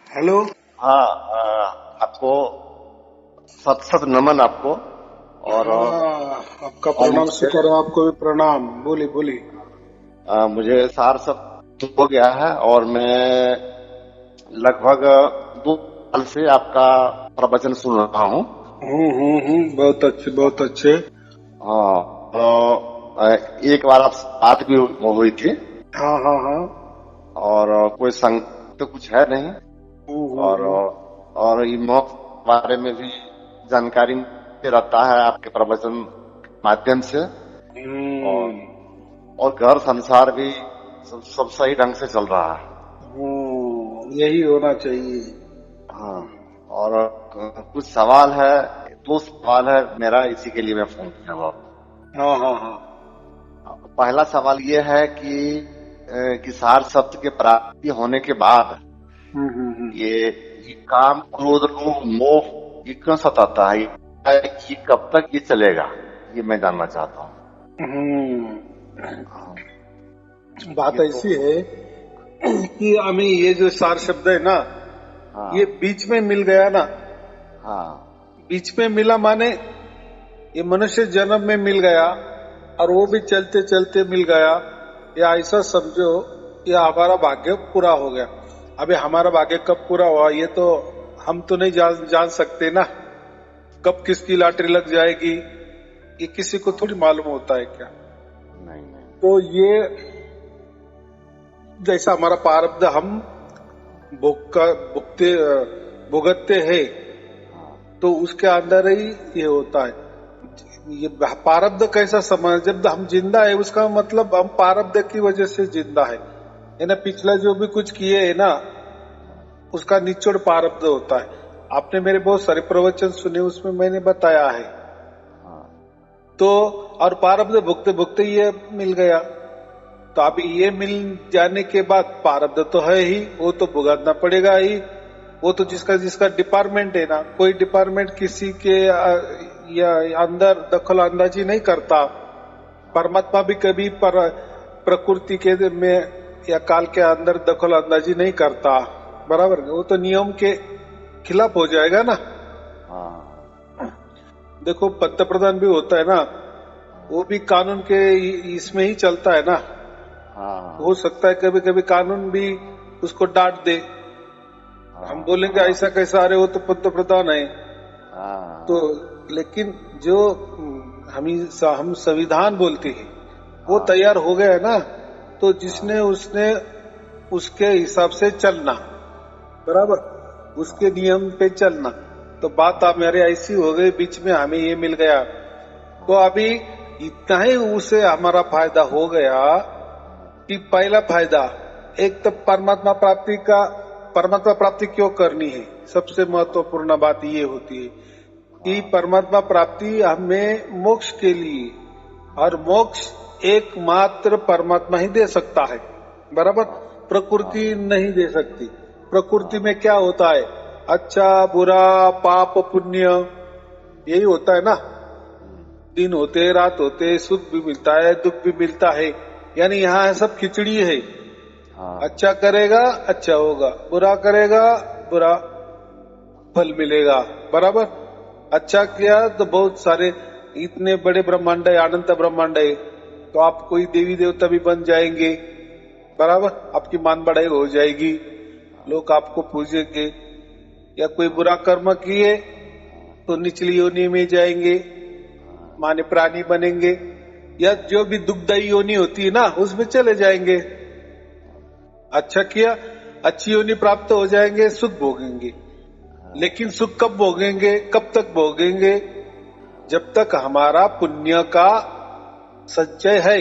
Hello. हाँ। आपको सत सत नमन आपको। और हाँ, आपका प्रणाम मुझे स्वीकार, आपको भी प्रणाम। बोली बोली। मुझे सार सब हो गया है और मैं लगभग 2 साल से आपका प्रवचन सुन रहा हूँ। बहुत अच्छे बहुत अच्छे। हाँ। एक बार आपसे बात भी हुई थी। हाँ हाँ हाँ। और कोई संग तो कुछ है नहीं। और हम्म। और ये मोक्ष के बारे में भी जानकारी मिलते रहता है आपके प्रवचन के माध्यम से। और हम्म, और घर संसार भी सब सही ढंग से चल रहा है। यही होना चाहिए। हाँ। और कुछ सवाल है, 2 सवाल है मेरा, इसी के लिए मैं फोन किया हुआ। हाँ हाँ हाँ। पहला सवाल ये है कि सार शब्द के प्राप्ति होने के बाद हम्म। ये काम क्रोध लोभ मोह ये क्यों सताता है, ये कब तक ये चलेगा, ये मैं जानना चाहता हूँ। हाँ, बात ये तो। ऐसी है कि हमें ये जो सार शब्द है ना, ये हाँ बीच में मिल गया ना। हाँ बीच में मिला माने ये मनुष्य जन्म में मिल गया और वो भी चलते चलते मिल गया। या ऐसा समझो, ये हमारा भाग्य पूरा हो गया। अबे हमारा भाग्य कब पूरा हुआ ये तो हम तो नहीं जान सकते ना। कब किसकी लॉटरी लग जाएगी ये किसी को हाँ। थोड़ी मालूम होता है क्या। नहीं नहीं। तो ये जैसा हमारा प्रारब्ध हम भुगते भुगतते हैं, हाँ तो उसके अंदर ही ये होता है। ये प्रारब्ध कैसा समझ, जब हम जिंदा है उसका मतलब हम प्रारब्ध की वजह से जिंदा है ना। पिछला जो भी कुछ किए है ना, उसका निचोड़ प्रारब्ध होता है। आपने मेरे बहुत सारे प्रवचन सुने, उसमें मैंने बताया है। हाँ तो और प्रारब्ध भुगते भुगते ये मिल गया। तो अभी ये मिल जाने के बाद प्रारब्ध तो है ही, वो तो भुगतना पड़ेगा ही। वो तो जिसका जिसका डिपार्टमेंट है ना, कोई डिपार्टमेंट किसी के या अंदर दखल अंदाजी नहीं करता। परमात्मा भी कभी प्रकृति के में या काल के अंदर दखल अंदाजी नहीं करता। बराबर, वो तो नियम के खिलाफ हो जाएगा ना। हाँ देखो पंत प्रधान भी होता है ना, वो भी कानून के इसमें ही चलता है ना। हो हाँ सकता है कभी कभी कानून भी उसको डांट दे। हम हाँ बोलेंगे हाँ ऐसा कैसा, अरे वो तो पंत प्रधान है। तो हाँ लेकिन जो हम संविधान बोलते हैं, वो हाँ तैयार हो गया है ना। तो हाँ जिसने उसने उसके हिसाब से चलना, बराबर, उसके नियम पे चलना। तो बात आप मेरे ऐसी हो गई, बीच में हमें ये मिल गया। तो अभी इतना ही उसे हमारा फायदा हो गया कि पहला फायदा, एक तो परमात्मा प्राप्ति क्यों करनी है। सबसे महत्वपूर्ण बात ये होती है कि परमात्मा प्राप्ति हमें मोक्ष के लिए, और मोक्ष एकमात्र परमात्मा ही दे सकता है। बराबर, प्रकृति नहीं दे सकती। प्रकृति में क्या होता है, अच्छा बुरा पाप पुण्य, यही होता है ना। दिन होते रात होते, सुख भी मिलता है दुख भी मिलता है। यानी यहाँ सब खिचड़ी है। हाँ अच्छा करेगा अच्छा होगा, बुरा करेगा बुरा फल मिलेगा। बराबर, अच्छा किया तो बहुत सारे, इतने बड़े ब्रह्मांड है, अनंत ब्रह्मांड है, तो आप कोई देवी देवता भी बन जाएंगे। बराबर, आपकी मान बढ़ाई हो जाएगी, लोग आपको पूजेंगे। या कोई बुरा कर्म किए तो निचली योनि में जाएंगे, माने प्राणी बनेंगे। या जो भी दुखदायी योनि होती है ना, उसमें चले जाएंगे। अच्छा किया, अच्छी योनि प्राप्त हो जाएंगे, सुख भोगेंगे। लेकिन सुख कब भोगेंगे, कब तक भोगेंगे, जब तक हमारा पुण्य का संचय है,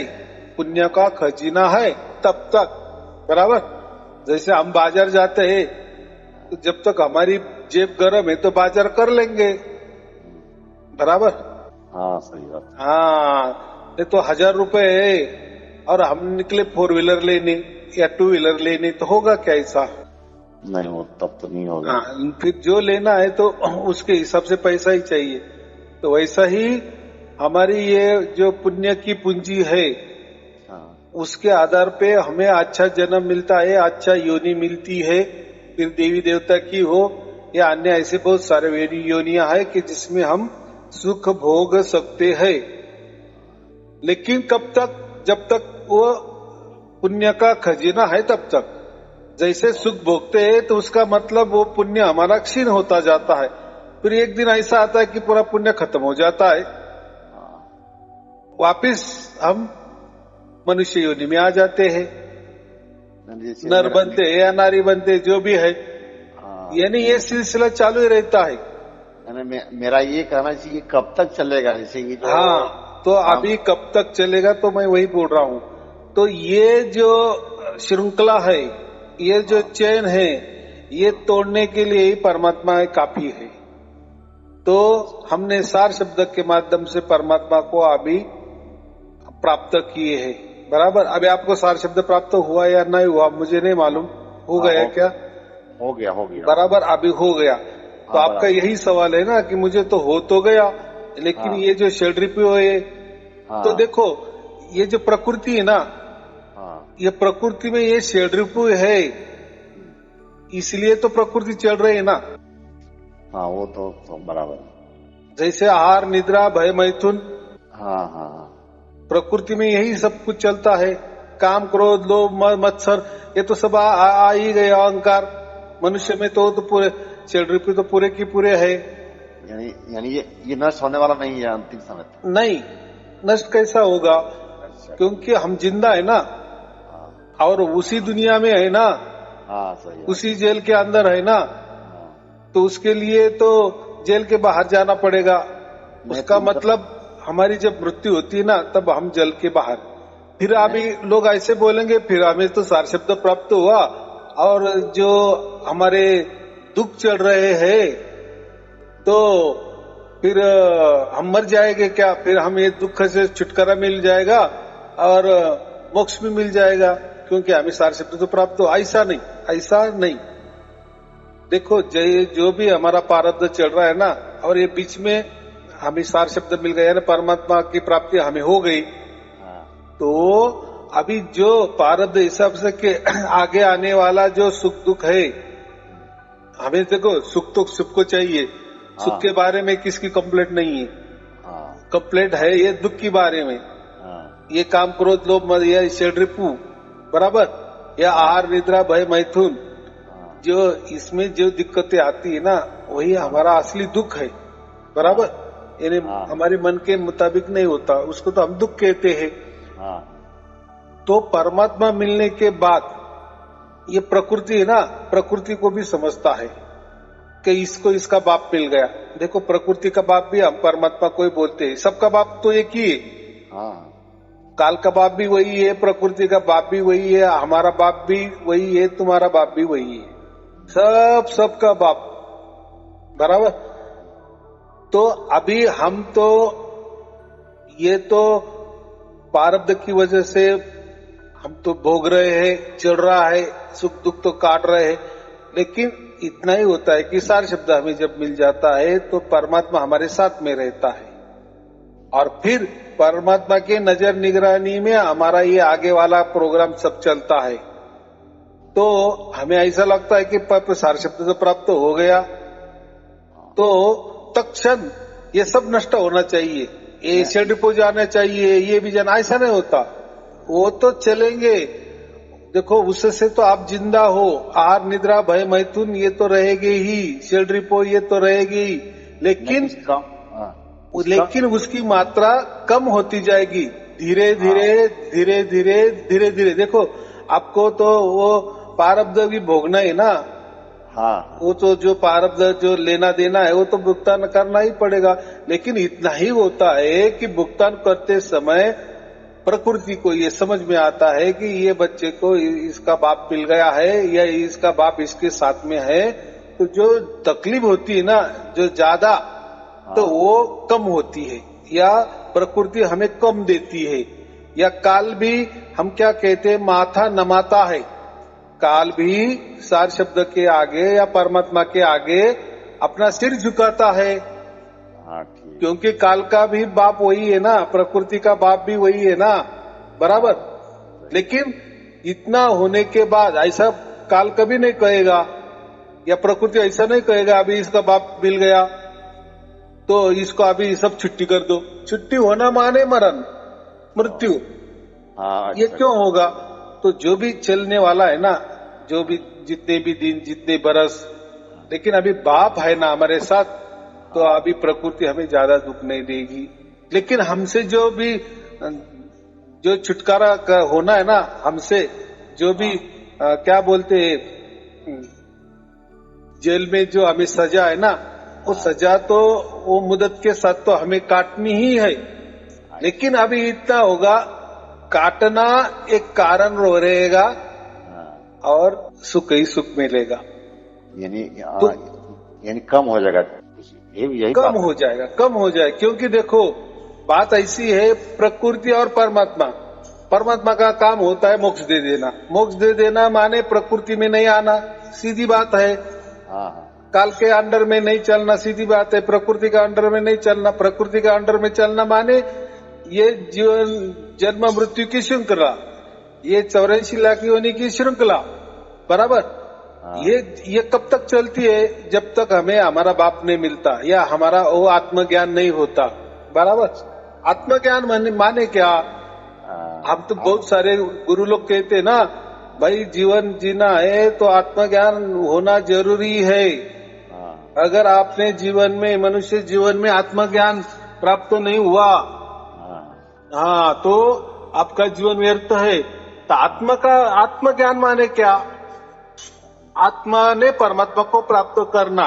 पुण्य का खजीना है, तब तक। बराबर, जैसे हम बाजार जाते हैं, तो जब तक हमारी जेब गर्म है तो बाजार कर लेंगे। बराबर। हाँ सही बात। हाँ, नहीं तो 1,000 रुपए है और हम निकले 4 व्हीलर लेने या 2 व्हीलर लेने, तो होगा क्या ऐसा। नहीं वो तब तो नहीं होगा। हाँ, फिर जो लेना है तो उसके हिसाब से पैसा ही चाहिए। तो वैसा ही हमारी ये जो पुण्य की पूंजी है, हाँ उसके आधार पे हमें अच्छा जन्म मिलता है, अच्छा योनि मिलती है। फिर देवी देवता की हो या अन्य ऐसे बहुत सारे योनियां है कि जिसमें हम सुख भोग सकते हैं। लेकिन कब तक? जब तक वो पुण्य का खजीना है तब तक। जैसे सुख भोगते हैं तो उसका मतलब वो पुण्य हमारा क्षीण होता जाता है। फिर एक दिन ऐसा आता है कि पूरा पुण्य खत्म हो जाता है, वापिस हम मनुष्य योनि में आ जाते हैं, नर बनते हैं या नारी बनते हैं, जो भी है। यानी ये सिलसिला चालू ही रहता है। मेरा ये कहना चाहिए कब तक चलेगा, जैसे कि हाँ, तो अभी कब तक चलेगा तो मैं वही बोल रहा हूँ। तो ये जो श्रृंखला है, ये जो चैन है, ये तोड़ने के लिए ही परमात्मा काफी है। तो हमने सार शब्द के माध्यम से परमात्मा को अभी प्राप्त किए हैं, बराबर। अभी आपको सार शब्द प्राप्त हुआ या नहीं हुआ मुझे नहीं मालूम, हो गया क्या? हो गया बराबर, अभी हो गया। तो आपका यही सवाल है ना कि मुझे तो हो तो गया, लेकिन ये जो षड्रिपु है, तो देखो ये जो प्रकृति है ना, ये प्रकृति में ये षड्रिपु है, इसलिए तो प्रकृति चल रही है ना। हाँ, वो तो बराबर। जैसे आहार, निद्रा, भय, मैथुन, हाँ, प्रकृति में यही सब कुछ चलता है। काम, क्रोध, लोभ, मत्सर, ये तो सब आ ही गए। अहंकार मनुष्य में तो पूरे षड्रिपु तो पूरे की पूरे है। यानी ये नष्ट होने वाला नहीं है अंतिम समय तक? नहीं, नष्ट कैसा होगा? क्योंकि हम जिंदा है ना, और उसी दुनिया में है ना, सही है। उसी जेल के अंदर है ना, तो उसके लिए तो जेल के बाहर जाना पड़ेगा। उसका मतलब हमारी जब मृत्यु होती है ना, तब हम जेल के बाहर। फिर अभी लोग ऐसे बोलेंगे, फिर हमें तो सार शब्द प्राप्त हुआ, और जो हमारे दुख चल रहे हैं तो फिर हम मर जाएंगे क्या? फिर हम ये दुख से छुटकारा मिल जाएगा और मोक्ष भी मिल जाएगा, क्योंकि हमें सार शब्द तो प्राप्त हो। ऐसा नहीं। देखो, जो भी हमारा प्रारब्ध चल रहा है ना, और ये बीच में हमें सार शब्द मिल गया ना, परमात्मा की प्राप्ति हमें हो गई, तो अभी जो प्रारब्ध हिसाब से के आगे आने वाला जो सुख दुख है, हमें देखो सुख तो सबको चाहिए। सुख के बारे में किसकी कंप्लेंट नहीं है, कंप्लेंट है ये दुख के बारे में। ये काम, क्रोध, लोभ, मद, या षड्रिपु, बराबर, या आहार, निद्रा, भय, मैथुन, जो इसमें जो दिक्कतें आती है ना, वही हमारा असली दुख है, बराबर। यानी हमारे मन के मुताबिक नहीं होता, उसको तो हम दुख कहते हैं। तो परमात्मा मिलने के बाद ये प्रकृति है ना, प्रकृति को भी समझता है कि इसको इसका बाप मिल गया। देखो, प्रकृति का बाप भी हम परमात्मा को ही बोलते हैं। सबका बाप तो एक ही है। काल का बाप भी वही है, प्रकृति का बाप भी वही है, हमारा बाप भी वही है, तुम्हारा बाप भी वही है, सबका बाप, बराबर। तो अभी हम तो ये तो प्रारब्ध की वजह से हम तो भोग रहे हैं, चल रहा है, सुख दुख तो काट रहे हैं, लेकिन इतना ही होता है कि सार शब्द हमें जब मिल जाता है तो परमात्मा हमारे साथ में रहता है, और फिर परमात्मा के नजर निगरानी में हमारा ये आगे वाला प्रोग्राम सब चलता है। तो हमें ऐसा लगता है कि सार शब्द तो प्राप्त हो गया, तो तत्क्षण ये सब नष्ट होना चाहिए, ये षड्रिपु जाना चाहिए, ये भी जाना, ऐसा नहीं होता। वो तो चलेंगे। देखो, उससे तो आप जिंदा हो। आहार, निद्रा, भय, मैथुन, ये तो रहेगी ही, षड्रिपु ये तो रहेगी ही, लेकिन उसकी मात्रा कम होती जाएगी, धीरे धीरे। देखो, आपको तो वो प्रारब्ध भी भोगना है ना, वो तो जो प्रारब्ध जो लेना देना है वो तो भुगतान करना ही पड़ेगा। लेकिन इतना ही होता है कि भुगतान करते समय प्रकृति को ये समझ में आता है कि ये बच्चे को इसका बाप मिल गया है या इसका बाप इसके साथ में है, तो जो तकलीफ होती है ना, जो ज्यादा, तो वो कम होती है, या प्रकृति हमें कम देती है। या काल भी हम क्या कहते हैं, माथा नमाता है। काल भी सार शब्द के आगे या परमात्मा के आगे अपना सिर झुकाता है, क्योंकि काल का भी बाप वही है ना, प्रकृति का बाप भी वही है ना, बराबर। लेकिन इतना होने के बाद ऐसा काल कभी नहीं कहेगा या प्रकृति ऐसा नहीं कहेगा अभी इसका बाप मिल गया तो इसको अभी सब छुट्टी कर दो। छुट्टी होना माने मरण, मृत्यु। हाँ, ये क्यों होगा? तो जो भी चलने वाला है ना, जो भी जितने भी दिन, जितने बरस, लेकिन अभी बाप है ना हमारे साथ, तो अभी प्रकृति हमें ज्यादा दुख नहीं देगी। लेकिन हमसे जो भी जो छुटकारा होना है ना, हमसे जो भी क्या बोलते हैं, जेल में जो हमें सजा है ना, वो सजा तो वो मुद्दत के साथ तो हमें काटनी ही है। लेकिन अभी इतना होगा, काटना एक कारण रहेगा और सुख ही सुख मिलेगा, यानी कम हो जाएगा, यही कम हो जाएगा, कम हो जाएगा। क्योंकि देखो बात ऐसी है, प्रकृति और परमात्मा, परमात्मा का काम होता है मोक्ष दे देना। मोक्ष दे देना माने प्रकृति में नहीं आना, सीधी बात है। काल के अंडर में नहीं चलना, सीधी बात है। प्रकृति का अंडर में नहीं चलना, प्रकृति का अंडर में चलना माने ये जीवन जन्म मृत्यु की श्रृंखला, ये 84 लाख योनि की श्रृंखला, बराबर। ये कब तक चलती है? जब तक हमें हमारा बाप नहीं मिलता या हमारा वो आत्मज्ञान नहीं होता, बराबर। आत्मज्ञान माने क्या? हम तो बहुत सारे गुरु लोग कहते ना, भाई जीवन जीना है तो आत्मज्ञान होना जरूरी है। अगर आपने जीवन में, मनुष्य जीवन में आत्मज्ञान प्राप्त नहीं हुआ, हाँ, तो आपका जीवन व्यर्थ है। तो आत्मज्ञान माने क्या? आत्मा ने परमात्मा को प्राप्त करना,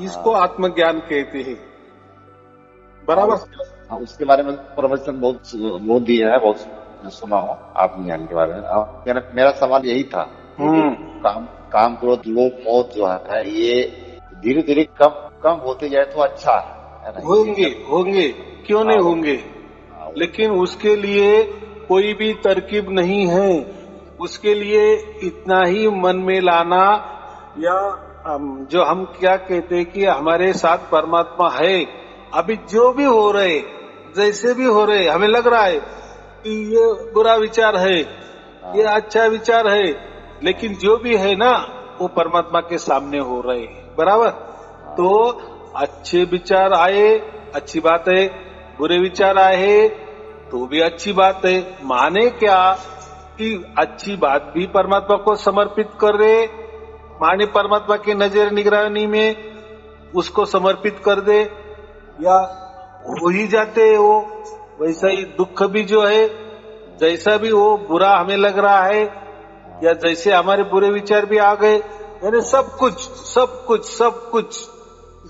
इसको आत्मज्ञान कहते हैं, बराबर। उसके बारे में प्रवचन बहुत दिया है, बहुत सुना हो आत्मज्ञान के बारे में। मेरा सवाल यही था, काम क्रोध लोभ मोह जो है ये धीरे धीरे कम होते जाए तो अच्छा है। होंगे, क्यों नहीं होंगे? लेकिन उसके लिए कोई भी तरकीब नहीं है। उसके लिए इतना ही मन में लाना, या जो हम क्या कहते हैं कि हमारे साथ परमात्मा है। अभी जो भी हो रहे, जैसे भी हो रहे, हमें लग रहा है कि ये बुरा विचार है, ये अच्छा विचार है, लेकिन जो भी है ना वो परमात्मा के सामने हो रहे, बराबर। तो अच्छे विचार आए, अच्छी बात है, बुरे विचार आए तो भी अच्छी बात है। माने क्या कि अच्छी बात भी परमात्मा को समर्पित कर रहे, माने परमात्मा की नजर निगरानी में उसको समर्पित कर दे, या हो ही जाते हैं वो। वैसा ही दुख भी जो है, जैसा भी वो बुरा हमें लग रहा है, या जैसे हमारे बुरे विचार भी आ गए, यानी सब कुछ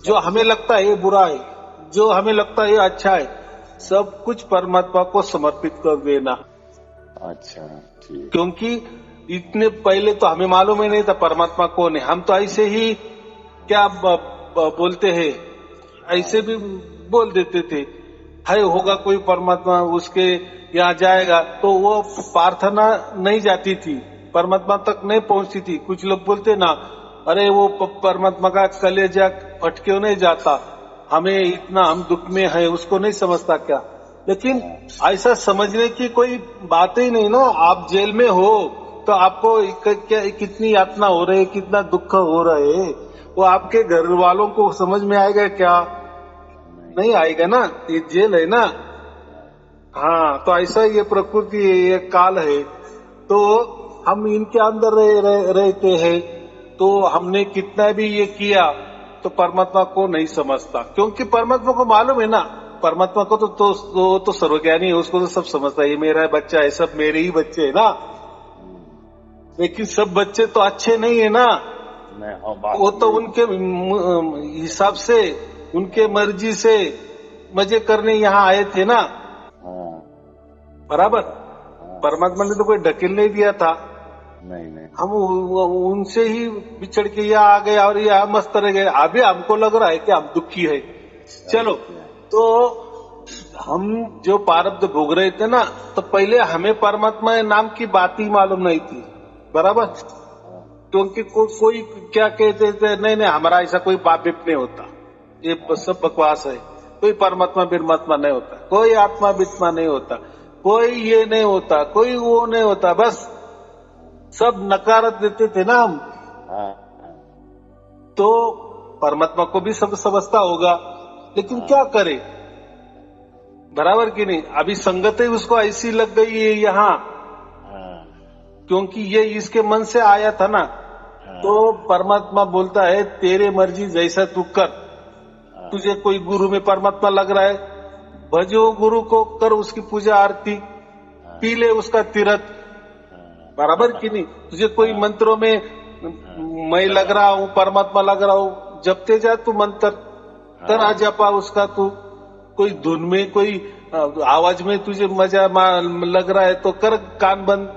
जो हमें लगता है ये बुरा है, जो हमें लगता है ये अच्छा है, सब कुछ परमात्मा को समर्पित कर देना। अच्छा, ठीक। क्योंकि इतने पहले तो हमें मालूम ही नहीं था परमात्मा कौन है। हम तो ऐसे ही क्या बोलते हैं, ऐसे भी बोल देते थे, है होगा कोई परमात्मा, उसके यहाँ जाएगा, तो वो प्रार्थना नहीं जाती थी, परमात्मा तक नहीं पहुंचती थी। कुछ लोग बोलते ना, अरे वो परमात्मा का कलेजा फट क्यों नहीं जाता, हमें इतना, हम दुख में है, उसको नहीं समझता क्या? लेकिन ऐसा समझने की कोई बात ही नहीं ना। आप जेल में हो तो आपको कितनी यातना हो रही है, कितना दुख हो रहा है, वो आपके घर वालों को समझ में आएगा क्या? नहीं आएगा ना, ये जेल है ना। हाँ, तो ऐसा ये प्रकृति है, ये काल है, तो हम इनके अंदर रहते हैं। तो हमने कितना भी ये किया तो परमात्मा को नहीं समझता, क्योंकि परमात्मा को मालूम है ना, परमात्मा को तो सर्वज्ञानी है, उसको तो सब समझता है, ये मेरा बच्चा है, सब मेरे ही बच्चे है ना। लेकिन सब बच्चे तो अच्छे नहीं है ना, वो तो उनके हिसाब से, उनके मर्जी से मजे करने यहाँ आए थे ना, बराबर। परमात्मा ने तो कोई ढकेल नहीं दिया था। नहीं, हम उनसे ही बिछड़ के यहाँ आ गए और यहाँ मस्त रह गए। अभी हमको लग रहा है कि हम दुखी है। चलो, तो हम जो प्रारब्ध भोग रहे थे ना, तो पहले हमें परमात्मा नाम की बात ही मालूम नहीं थी, बराबर। क्योंकि कोई क्या कहते थे, नहीं हमारा ऐसा कोई बाप नहीं होता, ये सब बकवास है, कोई परमात्मा बिरमात्मा नहीं होता, कोई आत्मा बित्मा नहीं होता, कोई ये नहीं होता, कोई वो नहीं होता, बस सब नकारत देते थे ना हम। तो परमात्मा को भी सब समझता होगा, लेकिन क्या करे, बराबर कि नहीं। अभी संगत ही उसको ऐसी लग गई है यहाँ, क्योंकि ये इसके मन से आया था ना। तो परमात्मा बोलता है तेरे मर्जी जैसा तू कर, तुझे कोई गुरु में परमात्मा लग रहा है, भजो गुरु को, कर उसकी पूजा आरती, पी ले उसका तीरथ, बराबर कि नहीं। तुझे कोई मंत्रों में मैं लग रहा हूँ, परमात्मा लग रहा हूँ, जपते जा तू मंत्र, कर आ जपा उसका तू। कोई धुन में, कोई आवाज में तुझे मजा लग रहा है तो कर, कान बंद,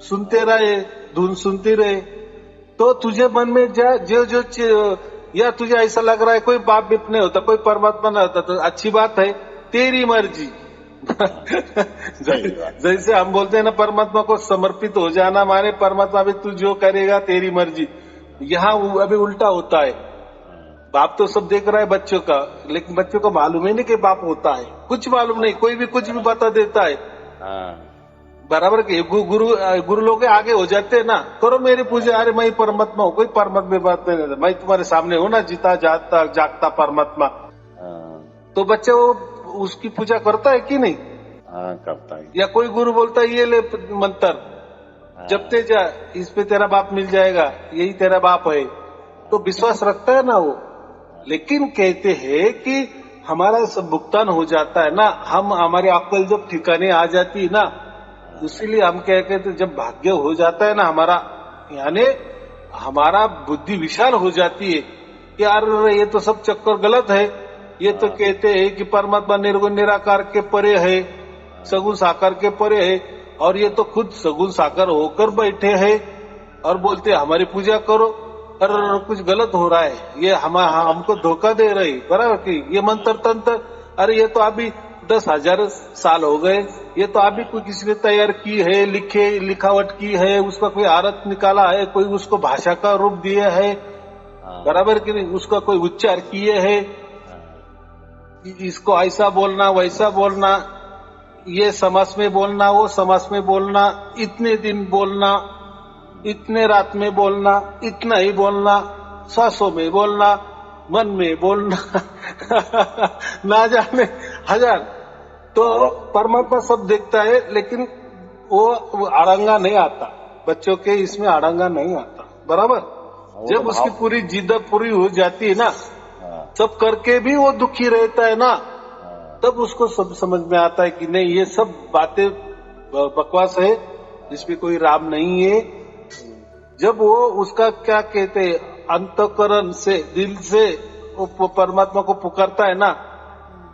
सुनते रहे, धुन सुनते रहे। तो तुझे मन में जो या तुझे ऐसा लग रहा है कोई बाप बीप नहीं होता, कोई परमात्मा नहीं होता, तो अच्छी बात है, तेरी मर्जी। जैसे हम बोलते हैं ना, परमात्मा को समर्पित हो जाना माने परमात्मा भी तू जो करेगा तेरी मर्जी। यहाँ अभी उल्टा होता है, बाप तो सब देख रहा है बच्चों का, लेकिन बच्चों को मालूम ही नहीं कि बाप होता है, कुछ मालूम नहीं, कोई भी कुछ भी बता देता है, बराबर के। गुरु लोग आगे हो जाते हैं ना, करो मेरी पूजा, अरे मैं परमात्मा हूँ, कोई परमात्मा बात नहीं, मैं तुम्हारे सामने हूँ ना, जीता जागता जागता परमात्मा। तो बच्चा वो उसकी पूजा करता है कि नहीं? करता है। या कोई गुरु बोलता है ये ले मंत्र, जपते जा, इस पे तेरा बाप मिल जाएगा, यही तेरा बाप है, तो विश्वास रखता है ना वो। लेकिन कहते हैं कि हमारा सब भुगतान हो जाता है ना, हम हमारी अक्ल जब ठिकाने आ जाती है ना, इसीलिए हम क्या कहते, जब भाग्य हो जाता है ना हमारा, यानी हमारा बुद्धि विशाल हो जाती है कि यार ये तो सब चक्कर गलत है। ये तो कहते हैं कि परमात्मा निर्गुण निराकार के परे है, सगुण साकार के परे है, और ये तो खुद सगुण साकार होकर बैठे हैं और बोलते हमारी पूजा करो। अरे कुछ गलत हो रहा है, ये हमको धोखा दे रही, बराबर कि ये मंत्र तंत्र, अरे ये तो अभी 10,000 साल हो गए, ये तो अभी कोई किसी ने तैयार की है, लिखावट की है, उसका कोई आरत निकाला है, कोई उसको भाषा का रूप दिया है, बराबर कि नहीं, उसका कोई उच्चार किए है, इसको ऐसा बोलना वैसा बोलना, ये समास में बोलना वो समास में बोलना, इतने दिन बोलना, इतने रात में बोलना, इतना ही बोलना, सांसों में बोलना, मन में बोलना ना जाने हजार। तो परमात्मा सब देखता है, लेकिन वो आड़ंगा नहीं आता, बच्चों के इसमें आड़ंगा नहीं आता, बराबर। जब उसकी पूरी जिद पूरी हो जाती है ना, सब करके भी वो दुखी रहता है ना, तब उसको सब समझ में आता है कि नहीं, ये सब बातें बकवास है, इसमें कोई राम नहीं है। जब वो उसका क्या कहते हैं, अंतःकरण से, दिल से वो परमात्मा को पुकारता है ना,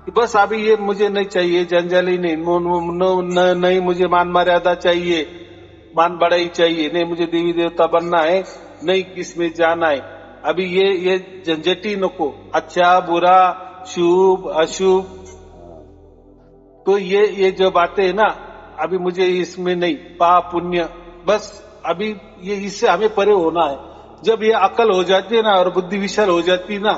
कि बस अभी ये मुझे नहीं चाहिए, जंजाली नहीं, मुझे मान मर्यादा चाहिए, मान बढ़ाई चाहिए, नहीं मुझे देवी देवता बनना है, नहीं किसमें जाना है, अभी ये झंझटी नको, अच्छा बुरा शुभ अशुभ, तो ये जो बातें है ना, अभी मुझे इसमें नहीं, पाप पुण्य, बस अभी ये इससे हमें परे होना है। जब ये अकल हो जाती है ना और बुद्धि विशाल हो जाती है ना,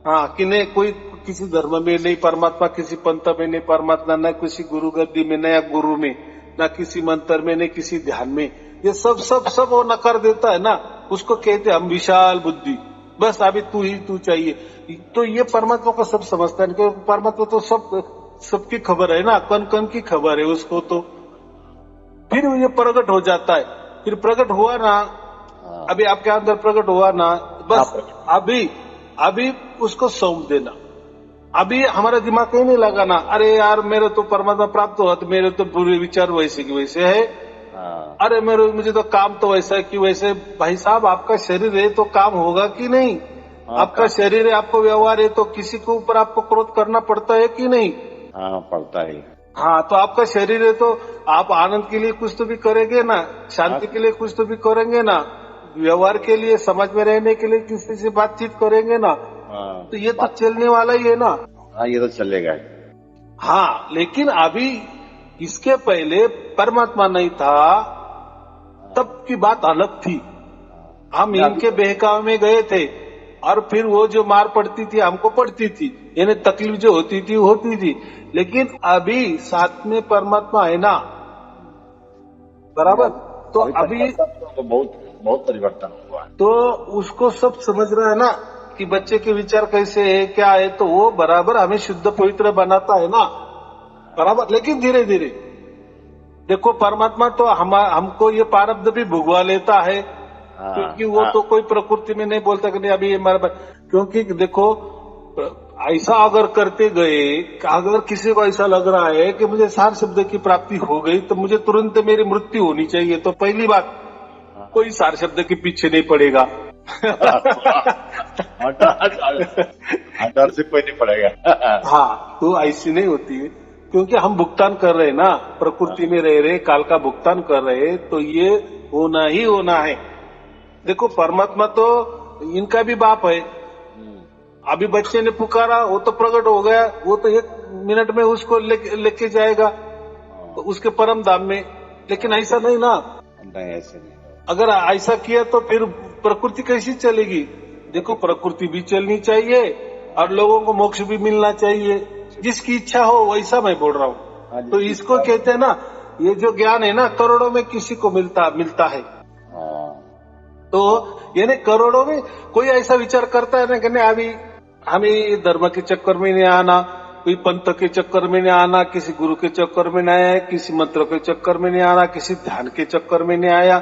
हाँ कि नहीं कोई किसी धर्म में नहीं परमात्मा, किसी पंथ में नहीं परमात्मा, न किसी गुरु गद्दी में, नया गुरु में, न किसी मंत्र में, न किसी ध्यान में, ये सब वो नकार देता है ना, उसको कहते हम विशाल बुद्धि, बस अभी तू ही तू चाहिए। तो ये परमात्मा को सब समझता है, क्योंकि परमात्मा तो सबकी खबर है ना, कन कन की खबर है उसको। तो फिर ये प्रकट हो जाता है, फिर प्रकट हुआ ना, अभी आपके अंदर प्रकट हुआ ना, बस अभी उसको सौंप देना। अभी हमारा दिमाग कहीं नहीं लगाना, अरे यार मेरे तो परमात्मा प्राप्त हुआ तो मेरे तो बुरे विचार वैसे की वैसे है, अरे मुझे तो काम तो वैसा है कि वैसे। भाई साहब, आपका शरीर है तो काम होगा कि नहीं? आपका शरीर है, आपको व्यवहार है, तो किसी के ऊपर आपको क्रोध करना पड़ता है कि नहीं? हाँ, पड़ता है। हाँ, तो आपका शरीर है तो आप आनंद के लिए कुछ तो भी करेंगे ना, शांति के लिए कुछ तो भी करेंगे ना, व्यवहार के लिए, समाज में रहने के लिए किसी से बातचीत करेंगे ना। तो ये तो चलने वाला ही है ना। हाँ, ये तो चलेगा। हाँ, लेकिन अभी इसके पहले परमात्मा नहीं था, तब की बात अलग थी। हम इनके बहकावे में गए थे, और फिर वो जो मार पड़ती थी हमको पड़ती थी, यानी तकलीफ जो होती थी होती थी। लेकिन अभी साथ में परमात्मा है ना, बराबर। तो अभी तो बहुत बहुत परिवर्तन हुआ है। तो उसको सब समझ रहा है ना कि बच्चे के विचार कैसे है क्या है, तो वो बराबर हमें शुद्ध पवित्र बनाता है ना, बराबर। लेकिन धीरे धीरे देखो, परमात्मा तो हमको ये प्रारब्ध भी भुगवा लेता है, क्योंकि वो तो कोई प्रकृति में नहीं बोलता कि नहीं अभी ये हमारे, क्योंकि देखो ऐसा अगर करते गए, अगर किसी को ऐसा लग रहा है कि मुझे सार शब्द की प्राप्ति हो गई तो मुझे तुरंत मेरी मृत्यु होनी चाहिए, तो पहली बात कोई सार शब्द के पीछे नहीं पड़ेगा। डर से कोई नहीं पड़ेगा। हाँ, तो ऐसी नहीं होती है, क्योंकि हम भुगतान कर रहे हैं ना, प्रकृति में रह रहे, काल का भुगतान कर रहे, तो ये होना ही होना है। देखो परमात्मा तो इनका भी बाप है। अभी बच्चे ने पुकारा, वो तो प्रकट हो गया, वो तो 1 मिनट में उसको लेके जाएगा तो उसके परम धाम में। लेकिन ऐसा नहीं ना, नहीं ऐसे नहीं। अगर ऐसा किया तो फिर प्रकृति कैसी चलेगी? देखो प्रकृति भी चलनी चाहिए और लोगों को मोक्ष भी मिलना चाहिए, जिसकी इच्छा हो वैसा मैं बोल रहा हूँ। तो इसको कहते हैं ना, ये जो ज्ञान है ना करोड़ों में किसी को मिलता है। तो यानी करोड़ों में कोई ऐसा विचार करता है ना कि नहीं अभी हमें धर्म के चक्कर में नहीं आना, कोई पंथ के चक्कर में नहीं आना, किसी गुरु के चक्कर में नहीं आया, किसी मंत्र के चक्कर में नहीं आना, किसी ध्यान के चक्कर में नहीं आया,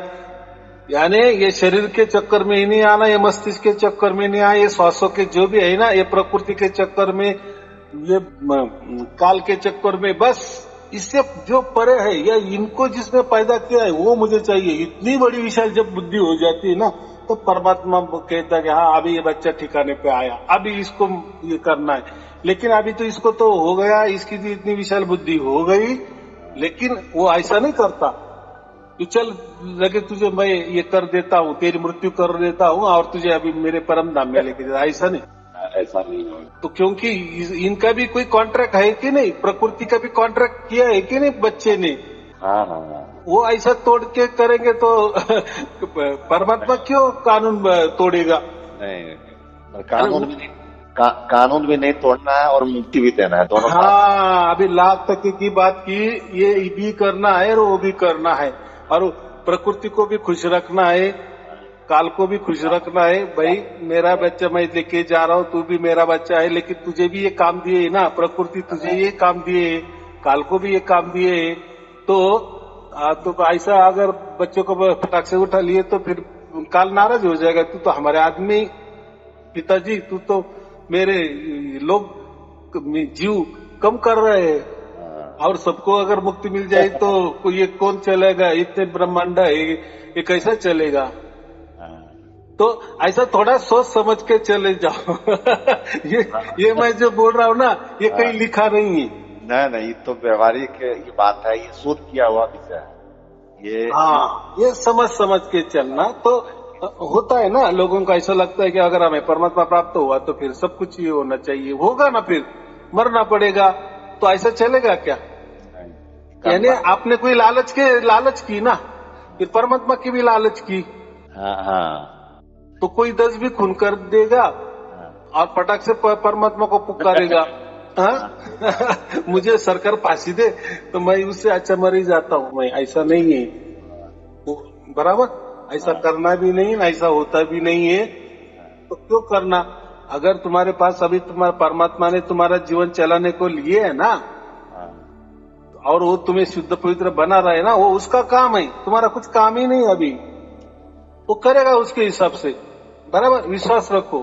यानी ये शरीर के चक्कर में ही नहीं आना, ये मस्तिष्क के चक्कर में नहीं आया, ये श्वासों के जो भी है ना, ये प्रकृति के चक्कर में, ये काल के चक्कर में, बस इससे जो परे है या इनको जिसने पैदा किया है वो मुझे चाहिए। इतनी बड़ी विशाल जब बुद्धि हो जाती है ना, तो परमात्मा कहता है कि हाँ अभी ये बच्चा ठिकाने पे आया, अभी इसको ये करना है। लेकिन अभी तो इसको तो हो गया, इसकी तो इतनी विशाल बुद्धि हो गई, लेकिन वो ऐसा नहीं करता कि चल लगे तुझे मैं ये कर देता हूँ, तेरी मृत्यु कर देता हूँ और तुझे अभी मेरे परम धाम में लेके जाता, ऐसा नहीं। ऐसा नहीं हो। तो क्योंकि इनका भी कोई कॉन्ट्रैक्ट है कि नहीं, प्रकृति का भी कॉन्ट्रैक्ट किया है कि नहीं बच्चे ने। हाँ। वो ऐसा तोड़ के करेंगे तो परमात्मा क्यों कानून तोड़ेगा? नहीं, कानून भी नहीं तोड़ना है और मुक्ति भी देना है, दोनों। हाँ, अभी लाख तक की बात की, ये भी करना है और वो भी करना है, और प्रकृति को भी खुश रखना है, काल को भी खुश रखना है। भाई मेरा बच्चा मैं लेके जा रहा हूँ, तू भी मेरा बच्चा है, लेकिन तुझे भी ये काम दिए है ना, प्रकृति तुझे ये काम दिए है, काल को भी ये काम दिए है। तो ऐसा अगर बच्चों को फटाक से उठा लिए तो फिर काल नाराज हो जाएगा, तू तो हमारे आदमी, पिताजी तू तो मेरे लोग जीव कम कर रहे हैं, और सबको अगर मुक्ति मिल जाए तो ये कौन चलेगा, इतने ब्रह्मांड है ये कैसा चलेगा? तो ऐसा थोड़ा सोच समझ के चले जाओ। ये मैं जो बोल रहा हूँ ना, ये कहीं लिखा नहीं है। नहीं, तो व्यवहारिक ये बात है, ये शोध किया हुआ विषय है ये। हाँ, ये समझ के चलना तो होता है ना। लोगों को ऐसा लगता है कि अगर हमें परमात्मा प्राप्त हुआ तो फिर सब कुछ ये होना चाहिए, होगा ना, फिर मरना पड़ेगा, तो ऐसा चलेगा क्या? यानी आपने कोई लालच की ना, फिर परमात्मा की भी लालच की। हाँ। तो कोई 10 भी खून कर देगा और फटाक से परमात्मा को पुकारेगा, हाँ? मुझे सरकार फांसी दे तो मैं उससे अच्छा मर ही जाता हूँ मैं, ऐसा नहीं है बराबर। ऐसा करना भी नहीं, ऐसा होता भी नहीं है, तो क्यों करना? अगर तुम्हारे पास अभी तुम्हारा परमात्मा ने तुम्हारा जीवन चलाने को लिए है ना, और वो तुम्हें शुद्ध पवित्र बना रहा है ना, वो उसका काम है, तुम्हारा कुछ काम ही नहीं अभी। वो करेगा उसके हिसाब से, बराबर। विश्वास रखो,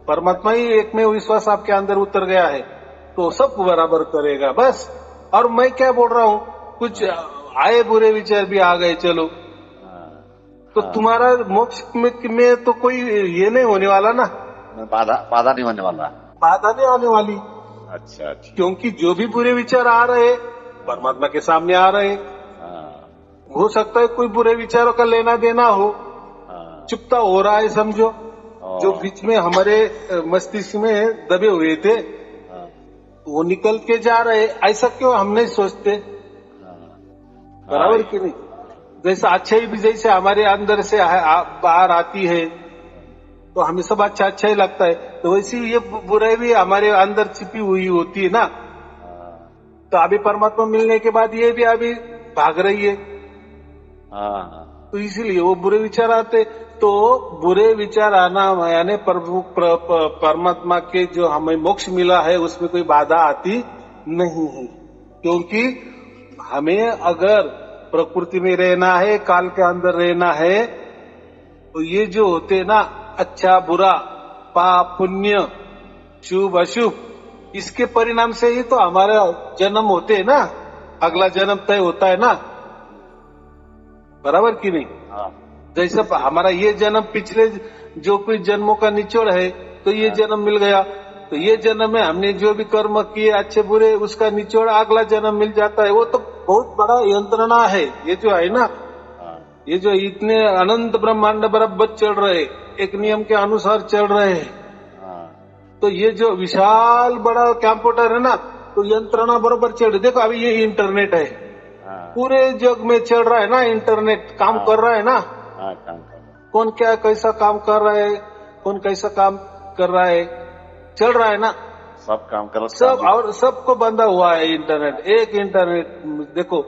परमात्मा ही एक में विश्वास आपके अंदर उतर गया है तो सब बराबर करेगा, बस। और मैं क्या बोल रहा हूँ, कुछ आए बुरे विचार भी आ गए, चलो, तो तुम्हारा मोक्ष में तो कोई ये नहीं होने वाला ना, बाधा नहीं होने वाला, बाधा नहीं आने वाली। अच्छा। क्योंकि जो भी बुरे विचार आ रहे परमात्मा के सामने आ रहे। हो सकता है कोई बुरे विचारों का लेना देना हो, चुपता हो रहा है, समझो, जो बीच में हमारे मस्तिष्क में दबे हुए थे वो निकल के जा रहे। ऐसा क्यों हम नहीं सोचते? बराबर कि नहीं? जैसा अच्छाई भी जैसे हमारे अंदर से बाहर आती है तो हमें सब अच्छा ही लगता है, तो वैसी ये बुराई भी हमारे अंदर छिपी हुई होती है ना। तो अभी परमात्मा मिलने के बाद ये भी अभी भाग रही है। तो तो इसीलिए वो बुरे विचार आते। तो बुरे विचार आना यानी परमात्मा के जो हमें मोक्ष मिला है उसमें कोई बाधा आती नहीं है, क्योंकि हमें अगर प्रकृति में रहना है, काल के अंदर रहना है, तो ये जो होते ना अच्छा बुरा, पाप पुण्य, शुभ अशुभ, इसके परिणाम से ही तो हमारा जन्म होते है ना, अगला जन्म तय होता है ना, बराबर कि नहीं। हाँ। जैसे हमारा ये जन्म पिछले जो कोई जन्मों का निचोड़ है, तो ये जन्म मिल गया, तो ये जन्म में हमने जो भी कर्म किए अच्छे बुरे, उसका निचोड़ अगला जन्म मिल जाता है। वो तो बहुत बड़ा यंत्रणा है ये जो है ना, ये जो इतने अनंत ब्रह्मांड बराबर चल रहे, एक नियम के अनुसार चल रहे हैं, तो ये जो विशाल बड़ा कंप्यूटर है ना, तो यंत्रणा बराबर चल रही। देखो अभी ये इंटरनेट है, पूरे जग में चल रहा है ना, इंटरनेट काम कर रहा है ना, काम कर रहा है। कौन क्या कैसा काम कर रहा है, कौन कैसा काम कर रहा है, चल रहा है ना, सब काम कर रहा है, सब, और सबको बंधा हुआ है इंटरनेट, एक इंटरनेट। देखो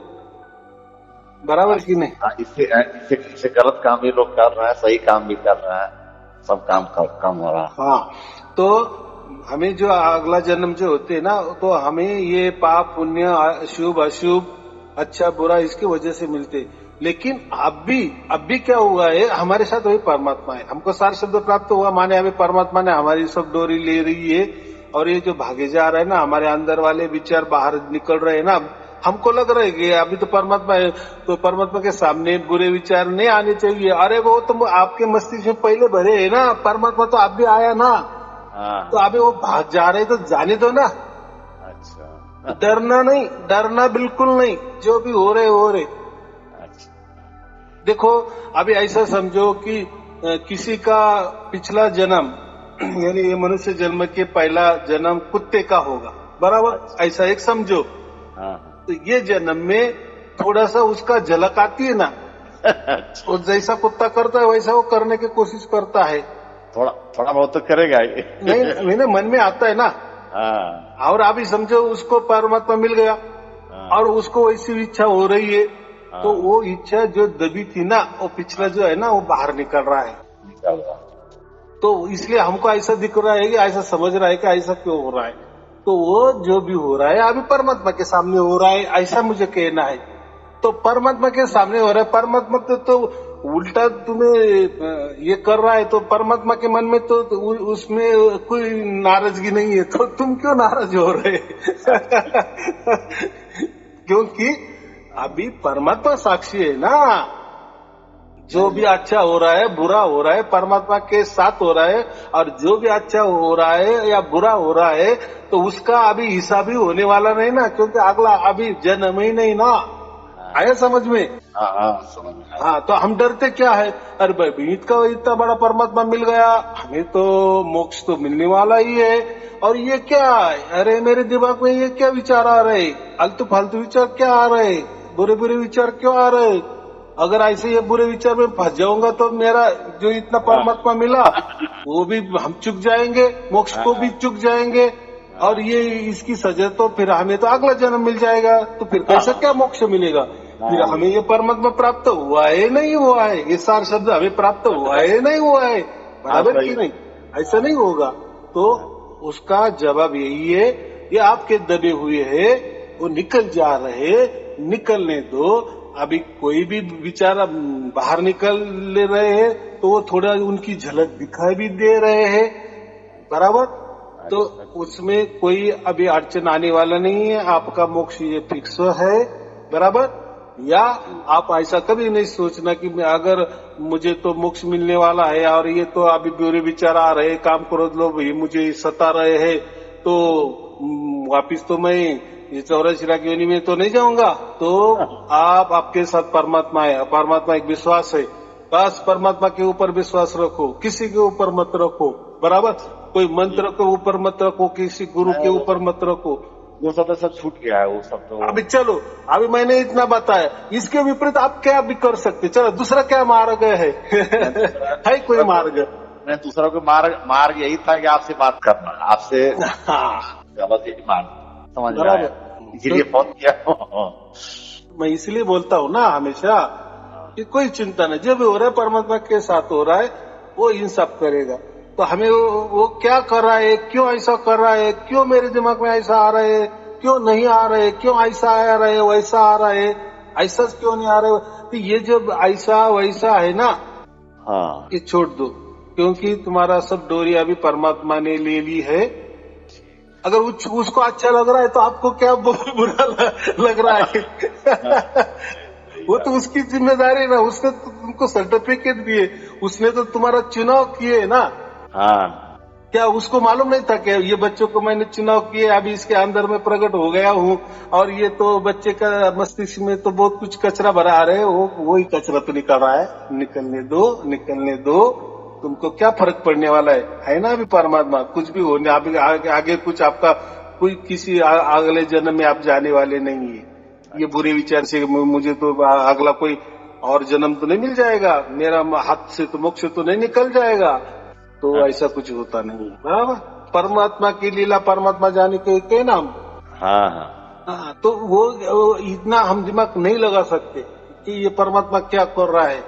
बराबर की नहीं। इससे गलत काम भी लोग कर रहे हैं, सही काम भी कर रहे हैं, सब काम कम हो रहा है। हाँ, तो हमें जो अगला जन्म जो होते हैं ना, तो हमें ये पाप पुण्य, शुभ अशुभ, अच्छा बुरा, इसकी वजह से मिलते। लेकिन अब भी क्या हुआ है, हमारे साथ वही परमात्मा है। हमको सार शब्द प्राप्त हुआ, माने हमें परमात्मा ने हमारी सब डोरी ले रही है, और ये जो भागे जा रहे हैं ना, हमारे अंदर वाले विचार बाहर निकल रहे हैं ना, हमको लग रहा है कि अभी तो परमात्मा है, तो परमात्मा के सामने बुरे विचार नहीं आने चाहिए। अरे वो तो आपके मस्तिष्क में पहले भरे है ना, परमात्मा तो आप भी आया ना, तो अभी वो भाग जा रहे तो जाने दो ना। अच्छा, डरना नहीं, डरना बिल्कुल नहीं, जो भी हो रहे। अच्छा। देखो अभी ऐसा समझो कि किसी का पिछला जन्म यानी ये मनुष्य जन्म के पहला जन्म कुत्ते का होगा, बराबर, ऐसा एक समझो। तो ये जन्म में थोड़ा सा उसका झलक आती है ना, वो जैसा कुत्ता करता है वैसा वो करने की कोशिश करता है, थोड़ा बहुत तो करेगा ये। नहीं मेरे मन में आता है ना। और अभी समझो उसको परमात्मा मिल गया, और उसको वैसी इच्छा हो रही है, तो वो इच्छा जो दबी थी ना, वो पिछला जो है ना, वो बाहर निकल रहा है। तो इसलिए हमको ऐसा दिख रहा है कि ऐसा समझ रहा है कि ऐसा क्यों हो रहा है, तो वो जो भी हो रहा है अभी परमात्मा के सामने हो रहा है, ऐसा मुझे कहना है। तो परमात्मा के सामने हो रहा है, परमात्मा तो उल्टा तुम्हें ये कर रहा है, तो परमात्मा के मन में तो उसमें कोई नाराजगी नहीं है, तो तुम क्यों नाराज हो रहे? क्योंकि अभी परमात्मा साक्षी है ना, जो भी अच्छा हो रहा है बुरा हो रहा है परमात्मा के साथ हो रहा है, और जो भी अच्छा हो रहा है या बुरा हो रहा है तो उसका अभी हिसाब ही होने वाला नहीं ना, क्योंकि अगला अभी जन्म ही नहीं ना। आया समझ में? समझ में। हाँ, तो हम डरते क्या है, अरे भाई इसका इतना बड़ा परमात्मा मिल गया, हमें तो मोक्ष तो मिलने वाला ही है, और ये क्या, अरे मेरे दिमाग में ये क्या विचार आ रहे, आलतू फालतू विचार क्या आ रहे, बुरे बुरे विचार क्यों आ रहे? अगर ऐसे ये बुरे विचार में फंस जाऊंगा तो मेरा जो इतना परमात्मा मिला वो भी हम चुक जाएंगे, मोक्ष को भी चुक जाएंगे, और ये इसकी सजा तो फिर हमें तो अगला जन्म मिल जाएगा, तो फिर कैसा क्या मोक्ष मिलेगा? फिर हमें ये परमात्मा प्राप्त हुआ है नहीं हुआ है, ये सार शब्द हमें प्राप्त हुआ है नहीं हुआ है, बराबर की नहीं? ऐसा नहीं होगा। तो उसका जवाब यही है, ये आपके दबे हुए है, वो निकल जा रहे, निकलने दो। अभी कोई भी विचार बाहर निकल ले रहे हैं तो वो थोड़ा उनकी झलक दिखाई भी दे रहे हैं, बराबर, तो उसमें कोई अभी अड़चन आने वाला नहीं है, आपका मोक्ष ये फिक्स है, बराबर। या आप ऐसा कभी नहीं सोचना कि अगर मुझे तो मोक्ष मिलने वाला है और ये तो अभी बुरे विचार आ रहे, काम क्रोध लोभ ये मुझे सता रहे हैं, तो वापिस तो मैं ये 84 लाख योनि में तो नहीं जाऊंगा। तो आप आपके साथ परमात्मा है, परमात्मा एक विश्वास है, बस परमात्मा के ऊपर विश्वास रखो, किसी के ऊपर मत रखो, बराबर, कोई मंत्र के ऊपर मत रखो, किसी गुरु के ऊपर मत रखो, वो सब छूट गया है, वो सब तो। अभी चलो, अभी मैंने इतना बताया, इसके विपरीत आप क्या भी कर सकते, चलो दूसरा क्या मार्ग है कोई मार्ग? मैं दूसरा को मार्ग यही था कि आपसे बात करना, आपसे गलत यही मार्ग समझ में आया, इसीलिए फोन किया। मैं इसलिए बोलता हूँ ना हमेशा कि कोई चिंता नहीं, जो भी हो रहा है परमात्मा के साथ हो रहा है, वो इंसाफ करेगा। तो हमें वो क्या कर रहा है, क्यों ऐसा कर रहा है, क्यों मेरे दिमाग में ऐसा आ रहा है, क्यों नहीं आ रहा है, क्यों ऐसा आ रहा है, वैसा आ रहा है, ऐसा क्यों नहीं आ रहा है, तो ये जब ऐसा वैसा है ना, हाँ ये छोड़ दो, क्योंकि तुम्हारा सब डोरी अभी परमात्मा ने ले ली है। अगर उसको अच्छा लग रहा है तो आपको क्या बुरा लग रहा है? वो तो उसकी जिम्मेदारी ना, उसने तो तुमको सर्टिफिकेट दिए, उसने तो तुम्हारा चुनाव किए ना। हाँ क्या उसको मालूम नहीं था कि ये बच्चों को मैंने चुनाव किए, अभी इसके अंदर में प्रकट हो गया हूँ, और ये तो बच्चे का मस्तिष्क में तो बहुत कुछ कचरा भरा आ रहे है, वही कचरा तो निकल रहा है, निकलने दो, निकलने दो, तुमको क्या फर्क पड़ने वाला है ना। अभी परमात्मा कुछ भी होने, आगे कुछ आपका कोई किसी अगले जन्म में आप जाने वाले नहीं है। ये बुरे विचार से मुझे तो अगला कोई और जन्म तो नहीं मिल जाएगा, मेरा हाथ से तो मोक्ष तो नहीं निकल जाएगा, तो ऐसा कुछ होता नहीं है। बराबर, परमात्मा की लीला परमात्मा जाने के नाम। हाँ, तो वो इतना हम दिमाग नहीं लगा सकते कि ये परमात्मा क्या कर रहा है,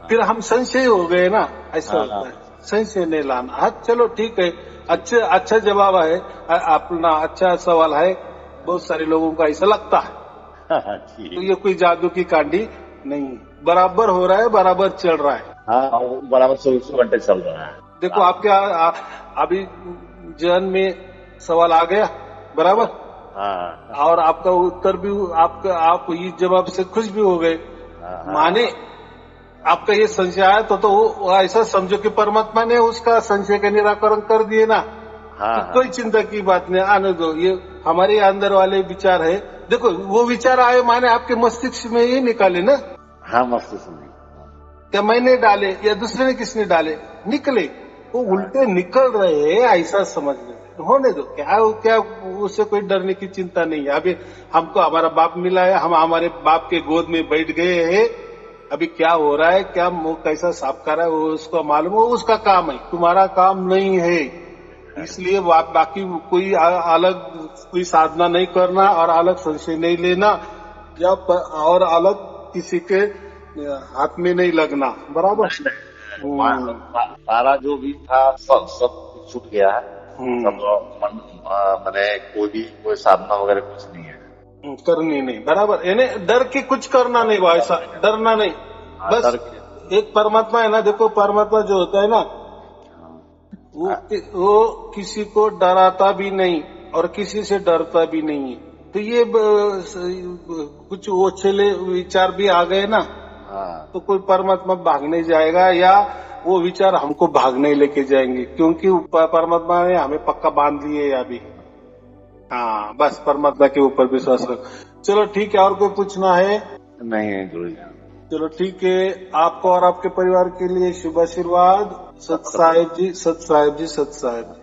फिर हम संशय हो गए ना, ऐसा होता है। संशय नहीं लाना। हाँ चलो ठीक है, अच्छा जवाब है, अपना अच्छा सवाल है, बहुत सारे लोगों को ऐसा लगता है। तो ये कोई जादू की कांडी नहीं, बराबर हो रहा है, बराबर चल रहा है। हाँ, बराबर 24 घंटे चल रहा है। देखो आपके अभी जन में सवाल आ गया, बराबर, और आपका उत्तर भी, आप इस जवाब से खुश भी हो गए। माने आपका ये संशय आया तो वो ऐसा समझो कि परमात्मा ने उसका संशय का निराकरण कर दिए ना। कोई चिंता की बात नहीं, आने दो, ये हमारे अंदर वाले विचार है। देखो वो विचार आए माने आपके मस्तिष्क में ही निकाले ना। हाँ, मस्तिष्क में क्या मैंने डाले या दूसरे ने किसने डाले, निकले, वो उल्टे निकल रहे हैं, ऐसा समझ लो, होने दो। क्या उससे कोई डरने की चिंता नहीं है। अभी हमको हमारा बाप मिला है, हम हमारे बाप के गोद में बैठ गए हैं। अभी क्या हो रहा है, क्या मुंह कैसा साफ कर रहा है, वो उसको मालूम, वो उसका काम है, तुम्हारा काम नहीं है। इसलिए बाकी कोई अलग कोई साधना नहीं करना, और अलग संशय नहीं लेना, या और अलग किसी के हाथ में नहीं लगना। बराबर, सारा जो भी था सब छूट गया है। सब मैंने कोई साधना वगैरह कुछ नहीं है, करनी नहीं। बराबर, यानी डर के कुछ करना नहीं, ऐसा डरना नहीं, बस एक परमात्मा है ना। देखो परमात्मा जो होता है ना, वो किसी को डराता भी नहीं और किसी से डरता भी नहीं है। तो ये कुछ ओछले विचार भी आ गए ना, तो कोई परमात्मा भागने जाएगा, या वो विचार हमको भागने लेके जाएंगे, क्योंकि परमात्मा ने हमें पक्का बांध लिए अभी। हाँ, बस परमात्मा के ऊपर विश्वास रखो। चलो ठीक है, और कोई पूछना है? नहीं गुरु जी। चलो ठीक है, आपको और आपके परिवार के लिए शुभ आशीर्वाद। सत साहिब जी, सत साहिब जी, सत साहिब।